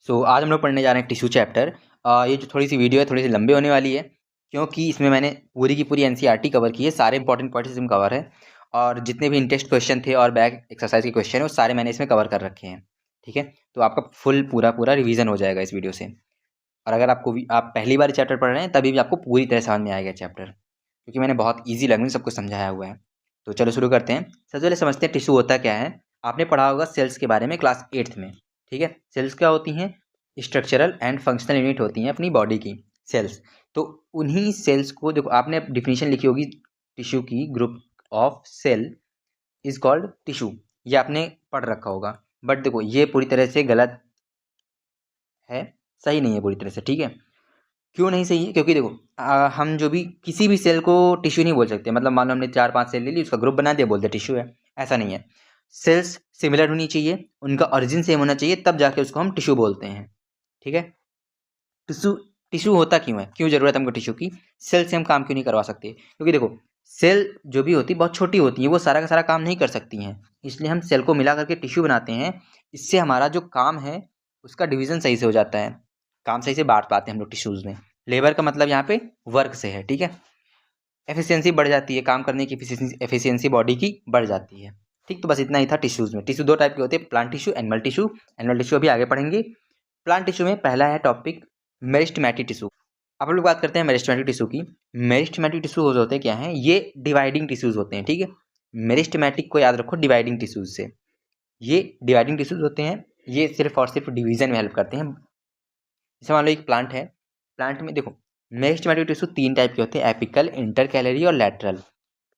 आज हम लोग पढ़ने जा रहे हैं टिश्यू चैप्टर। ये जो थोड़ी सी वीडियो है थोड़ी सी लंबी होने वाली है, क्योंकि इसमें मैंने पूरी की पूरी एनसीईआरटी कवर की है। सारे इंपॉर्टेंट पॉइंट्स इसमें कवर है और जितने भी इंटेस्ट क्वेश्चन थे और बैक एक्सरसाइज के क्वेश्चन है वो सारे मैंने इसमें कवर कर रखे हैं। ठीक है, तो आपका फुल पूरा पूरा रिवीजन हो जाएगा इस वीडियो से। और अगर आप पहली बार चैप्टर पढ़ रहे हैं तभी भी आपको पूरी तरह समझ में आएगा चैप्टर, क्योंकि मैंने बहुत ईजी लैंग्वेज सब कुछ समझाया हुआ है। तो चलो शुरू करते हैं। सबसे पहले समझते हैं टिश्यू होता क्या है। आपने पढ़ा होगा सेल्स के बारे में क्लास 8th में। ठीक है, सेल्स क्या होती हैं? स्ट्रक्चरल एंड फंक्शनल यूनिट होती हैं अपनी बॉडी की सेल्स। तो उन्हीं सेल्स को देखो, आपने डिफिनीशन लिखी होगी टिश्यू की, group of cell is called tissue. ये आपने पढ़ रखा होगा, बट देखो ये पूरी तरह से गलत है, सही नहीं है पूरी तरह से। ठीक है, क्यों नहीं सही है? क्योंकि देखो हम जो भी किसी भी सेल को टिश्यू नहीं बोल सकते। मतलब मान लो हमने 4-5 सेल ले ली, उसका ग्रुप बना दिया, बोलते टिश्यू है, ऐसा नहीं है। सेल्स सिमिलर होनी चाहिए, उनका ओरिजिन सेम होना चाहिए, तब जाके उसको हम टिश्यू बोलते हैं। ठीक है, टिश्यू टिश्यू होता क्यों है, क्यों जरूरत है हमको टिश्यू की? सेल से हम काम क्यों नहीं करवा सकते? क्योंकि देखो सेल जो भी होती है बहुत छोटी होती है, वो सारा का सारा काम नहीं कर सकती हैं, इसलिए हम सेल को मिला करके टिश्यू बनाते हैं। इससे हमारा जो काम है उसका डिवीजन सही से हो जाता है, काम सही से बांट पाते हैं हम लोग टिश्यूज में। लेबर का मतलब यहाँ पे वर्क से है। ठीक है, एफिशिएंसी बढ़ जाती है, काम करने की एफिशिएंसी बॉडी की बढ़ जाती है। ठीक, तो बस इतना ही था टिश्यूज में। टिश्यू दो टाइप के होते हैं, plant tissue, animal tissue. Animal tissue अभी आगे पढ़ेंगे। प्लांट टिश्यू में पहला है टॉपिक मेरिस्टेमेटिक टिश्यू। अब हम लोग बात करते हैं मेरिस्टेमेटिक टिश्यू की। मेरिस्टेमेटिक टिश्यू होते हैं क्या हैं? ये डिवाइडिंग टिश्यूज होते हैं। ठीक है, मेरिस्टेमेटिक को याद रखो डिवाइडिंग टिश्यूज से। ये डिवाइडिंग टिश्यूज होते हैं, ये सिर्फ और सिर्फ डिवीजन में हेल्प करते हैं। जैसे मान लो एक प्लांट है, प्लांट में देखो मेरिस्टेमेटिक टिश्यू 3 टाइप के होते हैं, एपिकल, इंटरकैलरी और लैटरल।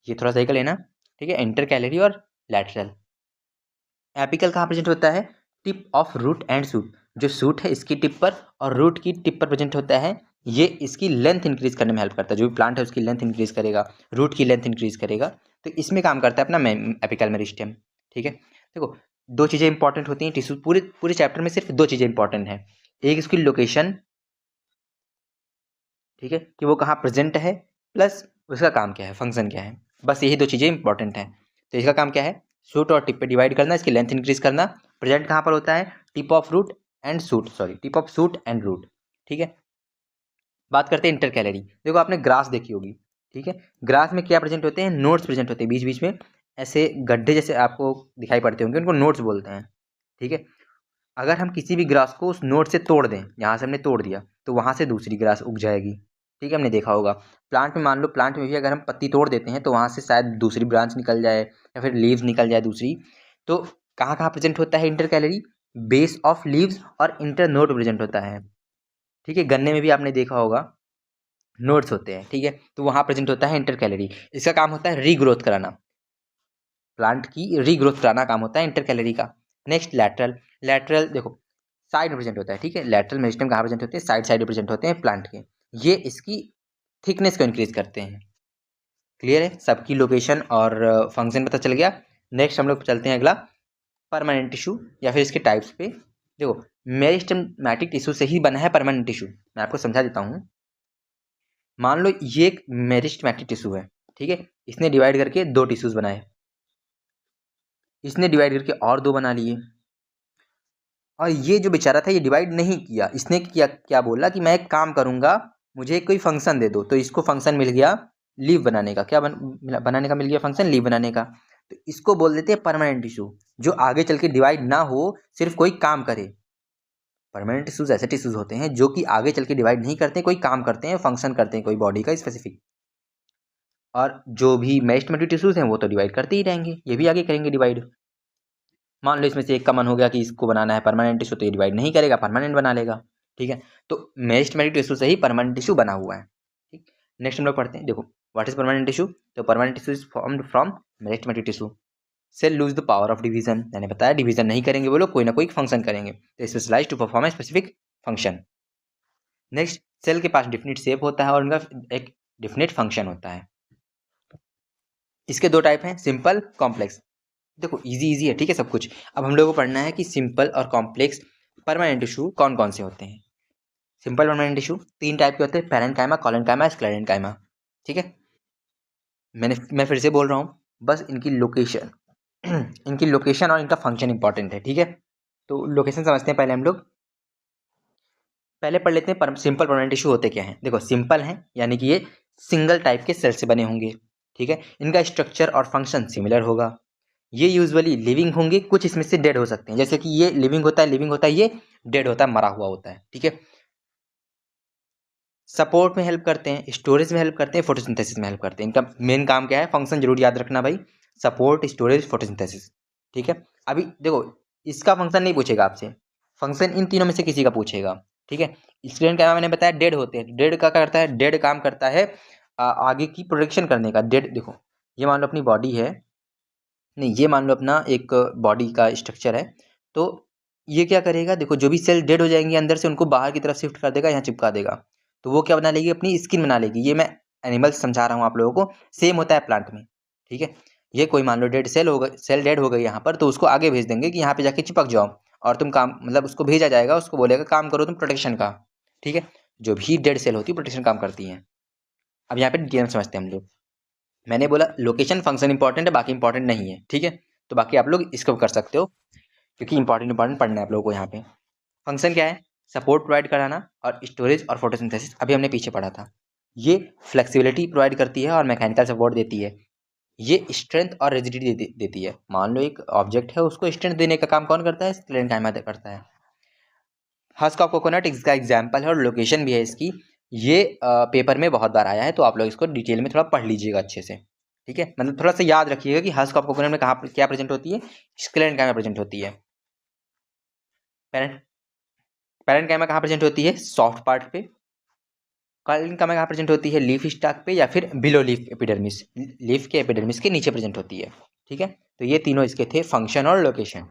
ये थोड़ा सही कर लेना। ठीक है, इंटरकैलरी और लैटरल। एपिकल कहाँ प्रेजेंट होता है? Tip of root and shoot. जो शूट है इसकी टिप पर और रूट की टिप पर प्रेजेंट होता है। ये इसकी लेंथ इंक्रीज करने में हेल्प करता है। जो भी प्लांट है उसकी लेंथ इंक्रीज करेगा, रूट की लेंथ इंक्रीज करेगा, तो इसमें काम करता है अपना एपिकल मेरिस्टेम। ठीक है, देखो दो चीज़ें इंपॉर्टेंट होती हैं टिश्यू, पूरे पूरे चैप्टर में सिर्फ 2 चीज़ें इंपॉर्टेंट हैं। एक इसकी लोकेशन, ठीक है, कि वो कहाँ प्रेजेंट है, प्लस उसका काम क्या है, फंक्शन क्या है। बस यही 2 चीज़ें इंपॉर्टेंट हैं। तो इसका काम क्या है? शूट और टिप पे डिवाइड करना, इसकी लेंथ इंक्रीज करना। प्रेजेंट कहाँ पर होता है? Tip of root and shoot, sorry tip of shoot and root. ठीक है, बात करते हैं इंटर कैलरी। देखो आपने ग्रास देखी होगी। ठीक है, ग्रास में क्या प्रेजेंट होते हैं? नोड्स प्रेजेंट होते हैं, बीच बीच में ऐसे गड्ढे जैसे आपको दिखाई पड़ते होंगे, उनको नोड्स बोलते हैं। ठीक है, अगर हम किसी भी ग्रास को उस नोड से तोड़ दें, यहाँ से हमने तोड़ दिया तो वहाँ से दूसरी ग्रास उग जाएगी। ठीक है, हमने देखा होगा प्लांट में, मान लो प्लांट में भी अगर हम पत्ती तोड़ देते हैं तो वहाँ से शायद दूसरी ब्रांच निकल जाए या फिर लीव्स निकल जाए दूसरी। तो कहाँ कहाँ प्रेजेंट होता है inter calorie? Base of leaves और इंटर नोड प्रेजेंट होता है। ठीक है, गन्ने में भी आपने देखा होगा नोड्स होते हैं। ठीक है, तो वहाँ प्रेजेंट होता है इंटर कैलरी। इसका काम होता है रीग्रोथ कराना, प्लांट की रीग्रोथ कराना काम होता है इंटर कैलरी का। Next lateral. लैटरल देखो साइड में प्रेजेंट होता है। ठीक है, लैटरल मेरिस्टेम कहाँ प्रेजेंट होते हैं? साइड साइड में प्रेजेंट होते हैं प्लांट के। ये इसकी थिकनेस को इंक्रीज करते हैं। क्लियर है, सबकी लोकेशन और फंक्शन पता चल गया। नेक्स्ट हम लोग चलते हैं अगला, परमानेंट टिश्यू या फिर इसके टाइप्स पे। देखो मेरिस्टेमेटिक टिश्यू से ही बना है परमानेंट टिश्यू। मैं आपको समझा देता हूँ। मान लो ये एक मेरिस्टेमेटिक टिश्यू है। ठीक है, इसने डिवाइड करके 2 टिश्यूज बनाए, इसने डिवाइड करके और 2 बना लिए, और ये जो बेचारा था ये डिवाइड नहीं किया। इसने किया क्या? बोला कि मैं एक काम करूंगा, मुझे कोई फंक्शन दे दो। तो इसको फंक्शन मिल गया लीव बनाने का। क्या बनाने का मिल गया? फंक्शन लीव बनाने का। तो इसको बोल देते हैं परमानेंट टिश्यू, जो आगे चल के डिवाइड ना हो, सिर्फ कोई काम करे। परमानेंट टिश्यूज ऐसे टिश्यूज होते हैं जो कि आगे चल के डिवाइड नहीं करते, कोई काम करते हैं, फंक्शन करते हैं कोई बॉडी का स्पेसिफिक। और जो भी मेरिस्टेमेटिक टिश्यूज हैं वो तो डिवाइड करते ही रहेंगे, ये भी आगे करेंगे डिवाइड। मान लो इसमें से एक का मन हो गया कि इसको बनाना है परमानेंट टिश्यू, तो ये डिवाइड नहीं करेगा, परमानेंट बना लेगा। ठीक है, तो मेरिस्टेमेटिक टिश्यू से ही परमानेंट टिश्यू बना हुआ है। ठीक, नेक्स्ट हम लोग पढ़ते हैं। देखो व्हाट इज परमानेंट टिश्यू? तो permanent tissue is formed from meristematic tissue. Cell lose the power of division. मैंने बताया डिवीजन नहीं करेंगे वो लोग, कोई ना कोई फंक्शन करेंगे, तो specialize to perform a specific function. Next, cell के पास डिफिनिट शेप होता है और उनका एक डिफिनिट फंक्शन होता है। इसके 2 टाइप हैं, सिंपल, कॉम्प्लेक्स। देखो इजी इजी है, ठीक है सब कुछ। अब हम लोग को पढ़ना है कि सिंपल और कॉम्प्लेक्स परमानेंट टिश्यू कौन कौन से होते हैं। सिंपल परमानेंट टिश्यू 3 टाइप के होते हैं, पैरेन्काइमा, कोलेन्काइमा, स्क्लेरेन्काइमा। ठीक है, मैं फिर से बोल रहा हूँ, बस इनकी लोकेशन इनकी लोकेशन और इनका फंक्शन इंपॉर्टेंट है। ठीक है, तो लोकेशन समझते हैं पहले हम लोग। पहले पढ़ लेते हैं सिंपल परमानेंट टिश्यू होते क्या हैं। देखो सिंपल हैं यानी कि ये सिंगल टाइप के सेल से बने होंगे, ठीक है। इनका स्ट्रक्चर और फंक्शन सिमिलर होगा। ये यूजुअली लिविंग होंगे, कुछ इसमें से डेड हो सकते हैं, जैसे कि ये लिविंग होता है, ये डेड होता है, मरा हुआ होता है, ठीक है। सपोर्ट में हेल्प करते हैं, स्टोरेज में हेल्प करते हैं, फोटोसिंथेसिस में हेल्प करते हैं। इनका मेन काम क्या है, फंक्शन जरूर याद रखना भाई, सपोर्ट, स्टोरेज, फोटोसिंथेसिस, ठीक है। अभी देखो इसका फंक्शन नहीं पूछेगा आपसे, फंक्शन इन तीनों में से किसी का पूछेगा, ठीक है। स्क्रीन क्या मैंने बताया, डेड होते हैं। डेड का करता है, डेड काम करता है आगे की प्रोटेक्शन करने का। डेड देखो ये मान लो अपनी बॉडी है, नहीं ये मान लो अपना एक बॉडी का स्ट्रक्चर है, तो ये क्या करेगा, देखो जो भी सेल डेड हो जाएंगे अंदर से उनको बाहर की तरफ शिफ्ट कर देगा, यहाँ चिपका देगा, तो वो क्या बना लेगी, अपनी स्किन बना लेगी। ये मैं एनिमल्स समझा रहा हूँ आप लोगों को, सेम होता है प्लांट में, ठीक है। ये कोई मान लो डेड सेल हो गई, सेल डेड हो गई यहाँ पर, तो उसको आगे भेज देंगे कि यहाँ पे जाके चिपक जाओ, और तुम काम मतलब उसको भेजा जाएगा, उसको बोलेगा काम करो तुम प्रोटेक्शन का, ठीक है। जो भी डेड सेल होती है प्रोटेक्शन काम करती है। अब यहाँ पे डिटेल समझते हैं हम लोग। मैंने बोला लोकेशन फंक्शन इंपॉर्टेंट है, बाकी इंपॉर्टेंट नहीं है, ठीक है। तो बाकी आप लोग इसको कर सकते हो, क्योंकि इंपॉर्टेंट पढ़ना है आप लोगों को यहाँ पे। फंक्शन क्या है, सपोर्ट प्रोवाइड कराना, और स्टोरेज और फोटोसिंथेसिस अभी हमने पीछे पढ़ा था। ये फ्लेक्सिबिलिटी प्रोवाइड करती है और मैकेनिकल सपोर्ट देती है। ये स्ट्रेंथ और रिजिडिटी देती है। मान लो एक ऑब्जेक्ट है, उसको स्ट्रेंथ देने का काम कौन करता है, स्क्लेरेंकाइमा करता है। हस्क ऑफ कोकोनट इसका एग्जाम्पल है और लोकेशन भी है इसकी। ये पेपर में बहुत बार आया है, तो आप लोग इसको डिटेल में थोड़ा पढ़ लीजिएगा अच्छे से, ठीक है। मतलब थोड़ा सा याद रखिएगा कि हस्क ऑफ कोकोनट में कहाँ क्या प्रेजेंट होती है, स्क्लेरेंकाइमा प्रेजेंट होती है। पेरेंट पेरेंकाइमा कहाँ प्रेजेंट होती है, सॉफ्ट पार्ट पे। काइलेनकाइमा कहाँ प्रेजेंट होती है, लीफ स्टाक पे या फिर बिलो लीफ एपिडर्मिस, लीफ के एपिडर्मिस के नीचे प्रेजेंट होती है, ठीक है। तो ये तीनों इसके थे, फंक्शन और लोकेशन।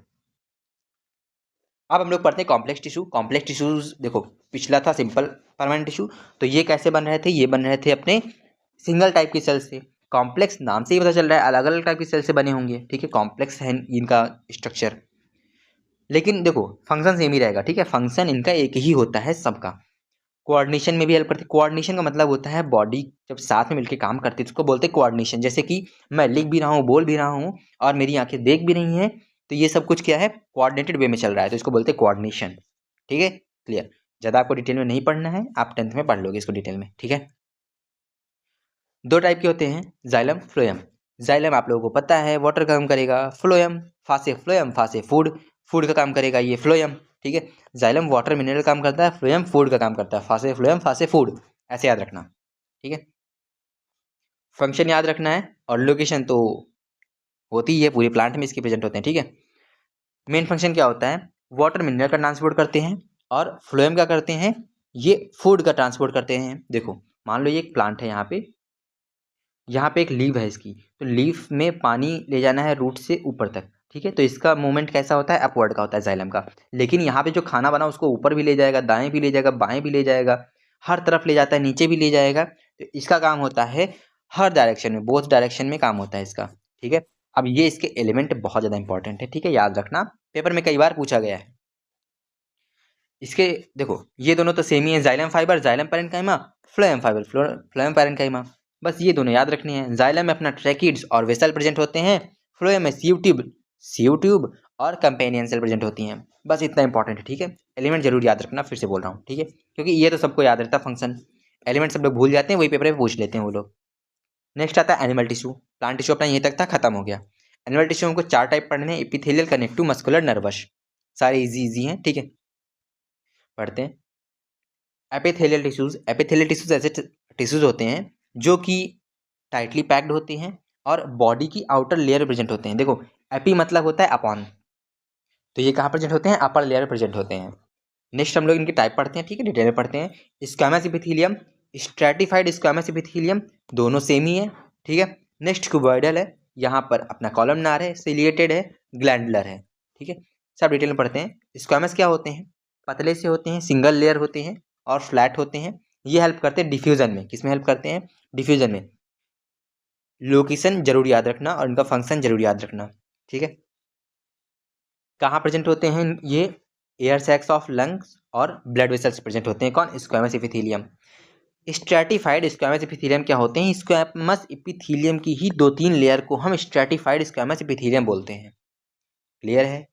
अब हम लोग पढ़ते हैं कॉम्प्लेक्स टिश्यू। कॉम्प्लेक्स टिश्यूज देखो, पिछला था सिंपल परमानेंट टिश्यू, तो ये कैसे बन रहे थे, ये बन रहे थे अपने सिंगल टाइप की सेल से। कॉम्प्लेक्स नाम से ही पता चल रहा है अलग अलग टाइप की सेल से बने होंगे, ठीक है। कॉम्प्लेक्स है इनका स्ट्रक्चर, लेकिन देखो फंक्शन सेम ही रहेगा, ठीक है। फंक्शन इनका एक ही होता है सबका। कोऑर्डिनेशन में भी हेल्प करती है। कोऑर्डिनेशन का मतलब होता है बॉडी जब साथ में मिलकर काम करती है तो उसको बोलते हैं कोऑर्डिनेशन। जैसे कि मैं लिख भी रहा हूँ, बोल भी रहा हूँ, और मेरी आंखें देख भी रही हैं, तो ये सब कुछ क्या है, कोऑर्डिनेटेड वे में चल रहा है, तो इसको बोलते हैं कोऑर्डिनेशन, ठीक है। क्लियर। ज़्यादा आपको डिटेल में नहीं पढ़ना है, आप 10th में पढ़ लोगे इसको डिटेल में, ठीक है। दो टाइप के होते हैं, जाइलम, फ्लोएम। जाइलम आप लोगों को पता है वाटर का काम करेगा, फ्लोएम फ्लोएम फासे फूड, फूड का काम करेगा ये फ्लोएम, ठीक है। जाइलम वाटर मिनरल काम करता है, फ्लोएम फूड का काम करता है, फासे फ्लोएम फासे फूड, ऐसे याद रखना, ठीक है। फंक्शन याद रखना है, और लोकेशन तो होती ही है, पूरे प्लांट में इसके प्रेजेंट होते हैं, ठीक है। मेन फंक्शन क्या होता है, वाटर मिनरल का ट्रांसपोर्ट करते हैं, और फ्लोएम क्या करते हैं, ये फूड का ट्रांसपोर्ट करते हैं। देखो मान लो ये एक प्लांट है, यहाँ पे एक लीव है इसकी, तो लीफ में पानी ले जाना है रूट से ऊपर तक, ठीक है। तो इसका मूवमेंट कैसा होता है, अपवर्ड का होता है जाइलम का। लेकिन यहाँ पे जो खाना बना उसको ऊपर भी ले जाएगा, दाएं भी ले जाएगा, बाएं भी ले जाएगा, हर तरफ ले जाता है, नीचे भी ले जाएगा। तो इसका काम होता है हर डायरेक्शन में, बोथ डायरेक्शन में काम होता है इसका, ठीक है। अब ये इसके एलिमेंट बहुत ज़्यादा इंपॉर्टेंट है, ठीक है, याद रखना, पेपर में कई बार पूछा गया है। इसके देखो ये दोनों तो सेम ही है, xylem fibre, xylem parenchyma, phloem fibre, phloem parenchyma, बस ये दोनों याद रखनी है। जाइलम में अपना ट्रैकिड्स और वेसल प्रेजेंट होते हैं, फ्लोएम में सीव ट्यूब और कंपेनियन सेल प्रेजेंट होती हैं। बस इतना इंपॉर्टेंट है, ठीक है। एलिमेंट जरूर याद रखना, फिर से बोल रहा हूँ, ठीक है, क्योंकि ये तो सबको याद रहता है फंक्शन, एलिमेंट सब लोग भूल जाते हैं, वही पेपर में पूछ लेते हैं वो लोग। नेक्स्ट आता है एनिमल टिश्यू। प्लांट टिश्यू अपना यहीं तक था, खत्म हो गया। एनिमल टिश्यू हमको 4 टाइप पढ़ने हैं, एपिथेलियल, कनेक्टिव, मस्कुलर, नर्वस, सारे इजी हैं, ठीक है। पढ़ते हैं एपिथेलियल टिश्यूज ऐसे टिश्यूज होते हैं जो कि टाइटली पैक्ड होते हैं और बॉडी की आउटर लेयर प्रेजेंट होते हैं। देखो एपी मतलब होता है अपॉन, तो ये कहाँ प्रेजेंट होते हैं, अपर लेयर प्रेजेंट होते हैं। नेक्स्ट हम लोग इनकी टाइप पढ़ते हैं, ठीक है, डिटेल में पढ़ते हैं। Squamous epithelium, stratified squamous epithelium, दोनों सेम ही है, ठीक है। नेक्स्ट क्यूबॉइडल है, यहाँ पर अपना कॉलमनार है, सिलिएटेड है, ग्लैंडुलर है, ठीक है। सब डिटेल में पढ़ते हैं। स्क्वैमस क्या होते हैं, पतले से होते हैं, सिंगल लेयर होते हैं और फ्लैट होते हैं। ये हेल्प करते हैं डिफ्यूजन में, किसमें हेल्प करते हैं, डिफ्यूजन में। लोकेशन जरूर याद रखना और इनका फंक्शन जरूर याद रखना, ठीक है। कहाँ प्रेजेंट होते हैं ये, एयर सैक्स ऑफ लंग्स और ब्लड वेसल्स प्रेजेंट होते हैं, कौन, squamous epithelium. Stratified squamous epithelium क्या होते हैं, स्क्वैमस एपिथेलियम की ही 2-3 लेयर को हम स्ट्रैटिफाइड स्क्वैमस एपिथेलियम बोलते हैं। क्लियर है।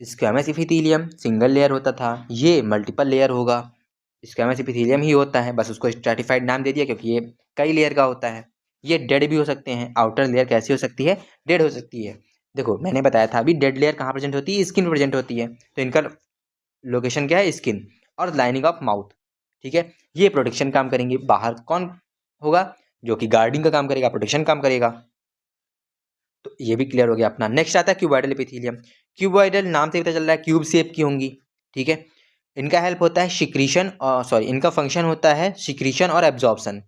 स्क्वैमस इपिथेलियम सिंगल लेयर होता था, ये मल्टीपल लेयर होगा। स्क्वैमस इपिथेलियम ही होता है, बस उसको स्ट्रैटिफाइड नाम दे दिया क्योंकि ये कई लेयर का होता है। ये डेड भी हो सकते हैं। आउटर लेयर कैसी हो सकती है? डेड हो सकती है। देखो मैंने बताया था अभी, डेड लेयर कहाँ प्रेजेंट होती है? स्किन में प्रेजेंट होती है। तो इनका लोकेशन क्या है? स्किन और लाइनिंग ऑफ माउथ। ठीक है, ये प्रोटेक्शन काम करेंगे। बाहर कौन होगा? जो कि गार्डिंग का काम करेगा, प्रोटेक्शन काम करेगा। तो ये भी क्लियर हो गया अपना। नेक्स्ट आता है क्यूबॉइडल एपिथेलियम। क्यूबॉइडल नाम से ही पता चल रहा है क्यूब शेप की होंगी। ठीक है, इनका हेल्प होता है सिक्रीशन, सॉरी इनका फंक्शन होता है सिक्रीशन और एब्जॉर्प्शन।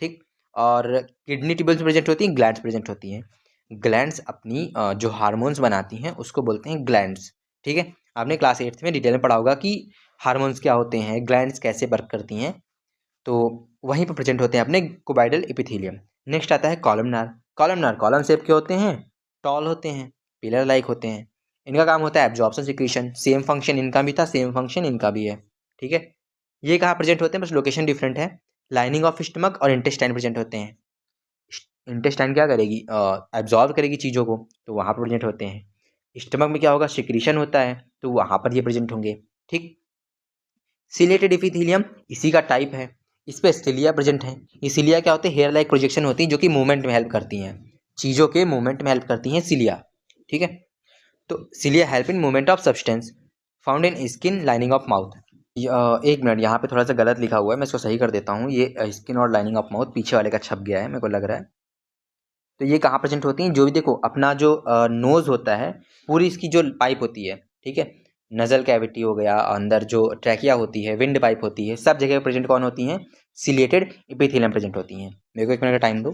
ठीक, और किडनी ट्यूबल्स प्रेजेंट होती हैं, ग्लैंड्स प्रेजेंट होती हैं। ग्लैंड्स अपनी जो हार्मोन्स बनाती हैं उसको बोलते हैं ग्लैंड्स। ठीक है, आपने क्लास 8th में डिटेल में पढ़ा होगा कि हार्मोन्स क्या होते हैं, ग्लैंड्स कैसे वर्क करती हैं। तो वहीं पर प्रेजेंट होते हैं अपने क्यूबॉइडल एपिथेलियम। नेक्स्ट आता है कॉलमनार। कॉलमनार कॉलम शेप के होते हैं, टॉल होते हैं, पिलर लाइक होते हैं। इनका काम होता है एब्जॉर्प्शन सिक्रीशन। सेम फंक्शन इनका भी था, सेम फंक्शन इनका भी है। ठीक है, ये कहाँ प्रेजेंट होते हैं? बस लोकेशन डिफरेंट है। लाइनिंग ऑफ स्टमक और इंटेस्टाइन प्रेजेंट होते हैं। इंटेस्टाइन क्या करेगी? एब्जॉर्ब करेगी चीज़ों को, तो वहाँ पर प्रेजेंट होते हैं। स्टमक में क्या होगा? सिक्रीशन होता है, तो वहाँ पर ये प्रेजेंट होंगे। ठीक, सिलेटेड इपिथेलियम इसी का टाइप है। इस पे सिलिया प्रेजेंट है। ये सिलिया क्या होते हैं? हेयर लाइक प्रोजेक्शन होती है जो कि मूवमेंट में हेल्प करती हैं, चीज़ों के मूवमेंट में हेल्प करती हैं सिलिया। ठीक है, तो cilia help in movement of substance found in skin lining of mouth. एक मिनट, यहाँ पे थोड़ा सा गलत लिखा हुआ है, मैं इसको सही कर देता हूँ। ये स्किन और लाइनिंग ऑफ माउथ पीछे वाले का छप गया है, मेरे को लग रहा है। तो ये कहाँ प्रेजेंट होती हैं? जो भी देखो अपना जो नोज़ होता है, पूरी इसकी जो पाइप होती है, ठीक है, नज़ल कैविटी हो गया, अंदर जो ट्रैकिया होती है, विंड पाइप होती है, सब जगह प्रेजेंट कौन होती हैं? सिलेटेड एपिथेलियम प्रेजेंट होती हैं। मेरे को 1 मिनट का टाइम दो।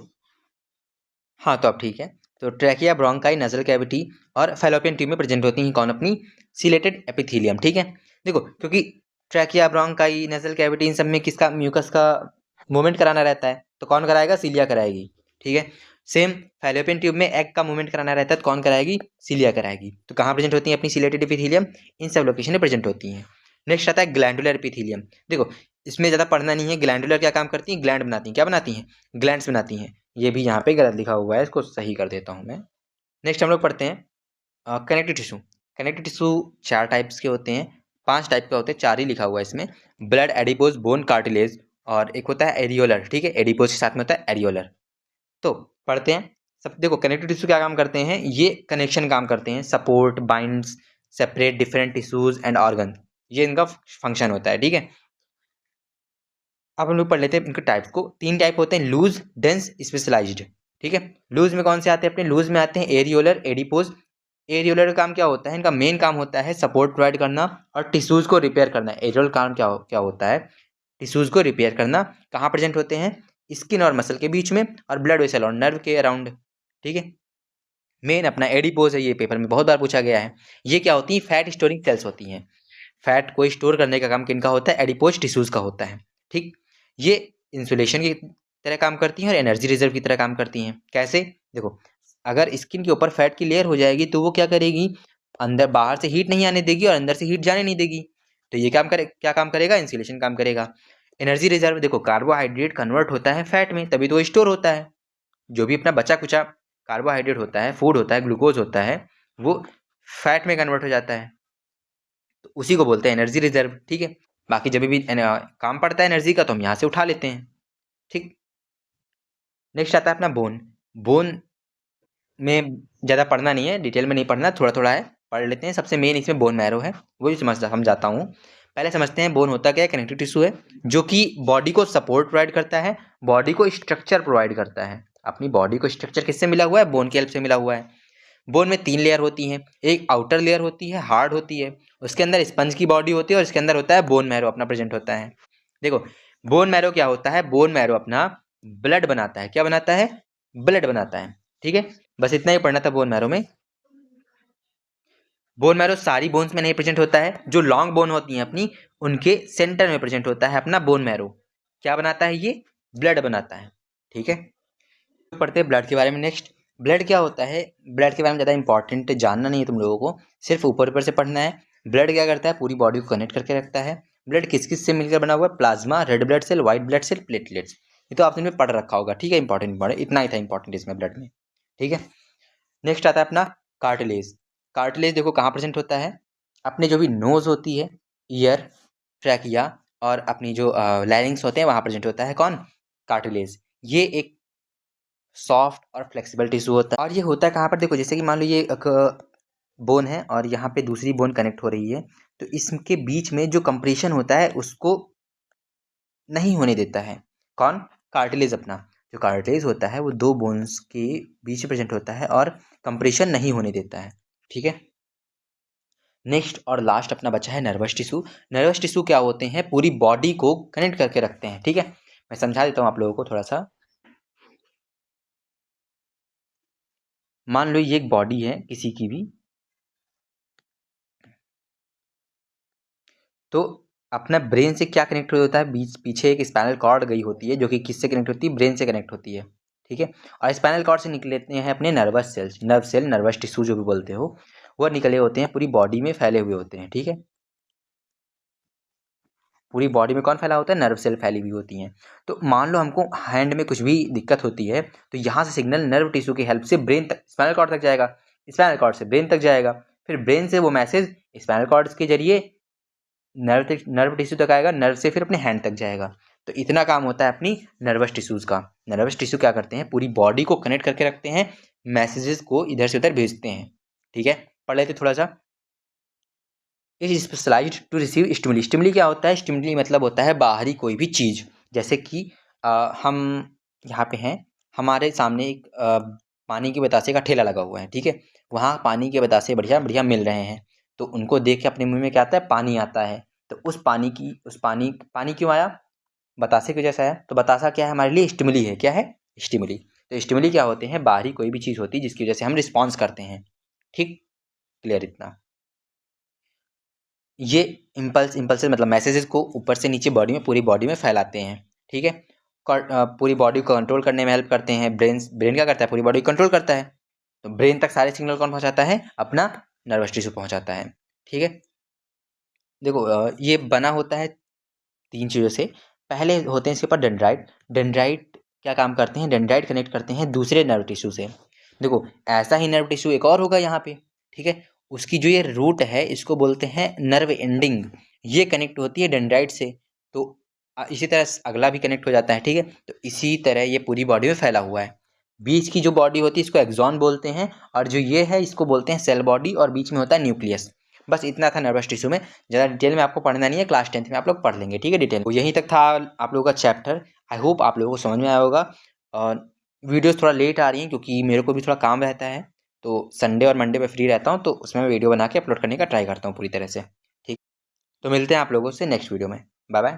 हाँ, तो अब ठीक है। तो ट्रैकिया, ब्रोंकाई, नज़ल कैविटी और फैलोपियन ट्यूब में प्रेजेंट होती हैं कौन? अपनी सिलेटेड एपिथेलियम। ठीक है, देखो क्योंकि ट्रैकिया, ब्रोंकाई, नज़ल कैविटी इन सब में किसका म्यूकस का मूवमेंट कराना रहता है, तो कौन कराएगा? सिलिया कराएगी। ठीक है, सेम फैलोपियन ट्यूब में एग का मूवमेंट कराना रहता है, तो कौन कराएगी? सिलिया कराएगी। तो कहाँ प्रेजेंट होती हैं अपनी सिलेटेड एपिथेलियम? इन सब लोकेशन में प्रेजेंट होती हैं। नेक्स्ट आता है ग्लैंडुलर एपिथेलियम। देखो इसमें ज़्यादा पढ़ना नहीं है। ग्लैंडुलर क्या काम करती हैं? ग्लैंड बनाती हैं। क्या बनाती हैं? ग्लैंड्स बनाती हैं। ये भी यहाँ पे गलत लिखा हुआ है, इसको सही कर देता हूँ मैं। नेक्स्ट हम लोग पढ़ते हैं connective tissue. Connective tissue 4 types के होते हैं, 5 टाइप के होते हैं, 4 ही लिखा हुआ है इसमें। ब्लड, एडिपोज, बोन, कार्टिलेज और एक होता है एरियोलर। ठीक है, एडिपोज के साथ में होता है एरियोलर। तो पढ़ते हैं सब। देखो कनेक्टिव टिश्यू क्या काम करते हैं? ये कनेक्शन काम करते हैं, support, binds, separate different tissues and organ, ये इनका फंक्शन होता है। ठीक है, अब हम लोग पढ़ लेते हैं इनके टाइप्स को। 3 टाइप होते हैं, लूज, डेंस, स्पेशलाइज्ड। ठीक है, लूज में कौन से आते हैं? अपने लूज में आते हैं एरियोलर, एडिपोज। एरियोलर का काम क्या होता है? इनका मेन काम होता है सपोर्ट प्रोवाइड करना और टिश्यूज को रिपेयर करना। एरियोलर काम क्या होता है? टिश्यूज को रिपेयर करना। कहाँ प्रेजेंट होते हैं? स्किन और मसल के बीच में और ब्लड वेसल और नर्व के अराउंड। ठीक है, मेन अपना एडिपोज है, ये पेपर में बहुत बार पूछा गया है। ये क्या होती है? फैट स्टोरिंग सेल्स होती हैं। फैट को स्टोर करने का काम किनका होता है? एडिपोज टिश्यूज का होता है। ठीक, ये इंसुलेशन की तरह काम करती हैं और एनर्जी रिजर्व की तरह काम करती हैं। कैसे? देखो अगर स्किन के ऊपर फैट की लेयर हो जाएगी तो वो क्या करेगी? अंदर बाहर से हीट नहीं आने देगी और अंदर से हीट जाने नहीं देगी। तो ये क्या काम करेगा? इंसुलेशन काम करेगा। एनर्जी रिजर्व, देखो कार्बोहाइड्रेट कन्वर्ट होता है फैट में, तभी तो वो स्टोर होता है। जो भी अपना बचा कुचा कार्बोहाइड्रेट होता है, फूड होता है, ग्लूकोज होता है, वो फैट में कन्वर्ट हो जाता है, तो उसी को बोलते हैं एनर्जी रिजर्व। ठीक है, बाकी जब भी काम पड़ता है एनर्जी का तो हम यहाँ से उठा लेते हैं। ठीक, नेक्स्ट आता है अपना बोन। बोन में ज़्यादा पढ़ना नहीं है, डिटेल में नहीं पढ़ना, थोड़ा थोड़ा है, पढ़ लेते हैं। सबसे मेन इसमें बोन मैरो है, वो भी समझाता हूँ। पहले समझते हैं बोन होता क्या है। कनेक्टिव टिश्यू है जो कि बॉडी को सपोर्ट प्रोवाइड करता है, बॉडी को स्ट्रक्चर प्रोवाइड करता है। अपनी बॉडी को स्ट्रक्चर किससे मिला हुआ है? बोन की हेल्प से मिला हुआ है। बोन में 3 लेयर होती हैं। एक आउटर लेयर होती है, हार्ड होती है, उसके अंदर स्पंज की बॉडी होती है और इसके अंदर होता है बोन मैरो अपना प्रेजेंट होता है। देखो बोन मैरो क्या होता है? बोन मैरो अपना ब्लड बनाता है। क्या बनाता है? ब्लड बनाता है। ठीक है, बस इतना ही पढ़ना था बोन मैरो में। बोन मैरो सारी बोन्स में नहीं प्रेजेंट होता है, जो लॉन्ग बोन होती हैं अपनी, उनके सेंटर में प्रेजेंट होता है अपना बोन मैरो। क्या बनाता है? ये ब्लड बनाता है। ठीक है, पढ़ते हैं ब्लड के बारे में। नेक्स्ट, ब्लड क्या होता है? ब्लड के बारे में ज़्यादा इंपॉर्टेंट जानना नहीं है तुम लोगों को, सिर्फ ऊपर ऊपर से पढ़ना है। ब्लड क्या करता है? पूरी बॉडी को कनेक्ट करके रखता है। ब्लड किस किस से मिलकर बना हुआ है? Plasma, red blood cell, white blood cell, platelets. ये तो आपने में पढ़ रखा होगा। ठीक है, इंपॉर्टेंट इतना ही था इंपॉर्टेंट इसमें ब्लड में। ठीक है, नेक्स्ट आता है अपना कार्टिलेज। कार्टिलेज देखो कहाँ प्रेजेंट होता है? अपने जो भी नोज़ होती है, ईयर, ट्रैकिया और अपनी जो लैरिंग्स होते हैं वहाँ प्रेजेंट होता है कौन? कार्टिलेज। ये एक सॉफ्ट और फ्लेक्सिबल टिश्यू होता है और ये होता है कहाँ पर? देखो जैसे कि मान लो ये एक बोन है और यहाँ पे दूसरी बोन कनेक्ट हो रही है, तो इसके बीच में जो कंप्रेशन होता है उसको नहीं होने देता है कौन? कार्टिलेज अपना। जो कार्टिलेज होता है वो दो बोन्स के बीच में प्रेजेंट होता है और कंप्रेशन नहीं होने देता है। ठीक है, नेक्स्ट और लास्ट अपना बचा है नर्वस टिश्यू। नर्वस टिश्यू क्या होते हैं? पूरी बॉडी को कनेक्ट करके रखते हैं। ठीक है, मैं समझा देता हूँ आप लोगों को थोड़ा सा। मान लो ये एक बॉडी है किसी की भी, तो अपना ब्रेन से क्या कनेक्ट होता है? बीच पीछे एक स्पाइनल कॉर्ड गई होती है जो कि किससे कनेक्ट होती है? ब्रेन से कनेक्ट होती है। ठीक है, और स्पाइनल कॉर्ड से निकलते हैं अपने nervous cells, nerve cell, nervous tissue जो भी बोलते हो, वो निकले होते हैं, पूरी बॉडी में फैले हुए होते हैं। ठीक है, पूरी बॉडी में कौन फैला होता है? नर्व सेल फैली हुई होती हैं। तो मान लो हमको हैंड में कुछ भी दिक्कत होती है, तो यहाँ से सिग्नल नर्व टिश्यू की हेल्प से ब्रेन तक, स्पाइनल कॉर्ड तक जाएगा, स्पाइनल कॉर्ड से ब्रेन तक जाएगा, फिर ब्रेन से वो मैसेज स्पाइनल कॉर्ड के जरिए नर्व टिश्यू तक आएगा, नर्व से फिर अपने हैंड तक जाएगा। तो इतना काम होता है अपनी नर्वस टिश्यूज़ का। नर्वस टिश्यू क्या करते हैं? पूरी बॉडी को कनेक्ट करके रखते हैं, मैसेजेस को इधर से उधर भेजते हैं। ठीक है, पढ़ लेते थोड़ा सा। Is specialized to receive stimuli. Stimuli क्या होता है? स्टिमुली मतलब होता है बाहरी कोई भी चीज़। जैसे कि हम यहाँ पे हैं, हमारे सामने एक पानी के बतासे का ठेला लगा हुआ है। ठीक है, वहाँ पानी के बतासे बढ़िया बढ़िया मिल रहे हैं, तो उनको देख के अपने मुंह में क्या आता है? पानी आता है। तो उस पानी पानी क्यों आया? बतासे की वजह से आया। तो बतासा क्या है हमारे लिए? स्टिमुली है। क्या है? स्टिमुली। तो स्टिमुली क्या होते हैं? बाहरी कोई भी चीज़ होती है जिसकी वजह से हम रिस्पॉन्स करते हैं। ठीक, क्लियर इतना? ये इम्पल्स मतलब मैसेजेस को ऊपर से नीचे बॉडी में, पूरी बॉडी में फैलाते हैं। ठीक है, पूरी बॉडी को कंट्रोल करने में हेल्प करते हैं। ब्रेन क्या करता है? पूरी बॉडी को कंट्रोल करता है। तो ब्रेन तक सारे सिग्नल कौन पहुंचाता है? अपना नर्वस टिश्यू पहुंचाता है। ठीक है, देखो ये बना होता है तीन चीज़ों से। पहले होते हैं इसके ऊपर डेंड्राइट। डेंड्राइट क्या काम करते हैं? डेंड्राइट कनेक्ट करते हैं दूसरे नर्व टिश्यू से। देखो ऐसा ही नर्व टिश्यू एक और होगा यहाँ पे। ठीक है, उसकी जो ये रूट है इसको बोलते हैं नर्व एंडिंग, ये कनेक्ट होती है डेंड्राइट से। तो इसी तरह अगला भी कनेक्ट हो जाता है। ठीक है, तो इसी तरह ये पूरी बॉडी में फैला हुआ है। बीच की जो बॉडी होती है इसको एक्सॉन बोलते हैं, और जो ये है इसको बोलते हैं सेल बॉडी, और बीच में होता है न्यूक्लियस। बस इतना था नर्वस टिश्यू में। ज़्यादा डिटेल में आपको पढ़ना नहीं है, क्लास 10th में आप लोग पढ़ लेंगे। ठीक है, डिटेल यहीं तक था आप लोगों का चैप्टर। आई होप आप लोगों को समझ में आया होगा। और वीडियोस थोड़ा लेट आ रही हैं क्योंकि मेरे को भी थोड़ा काम रहता है, तो संडे और मंडे पे फ्री रहता हूँ, तो उसमें मैं वीडियो बना के अपलोड करने का ट्राई करता हूँ पूरी तरह से। ठीक, तो मिलते हैं आप लोगों से नेक्स्ट वीडियो में। Bye bye.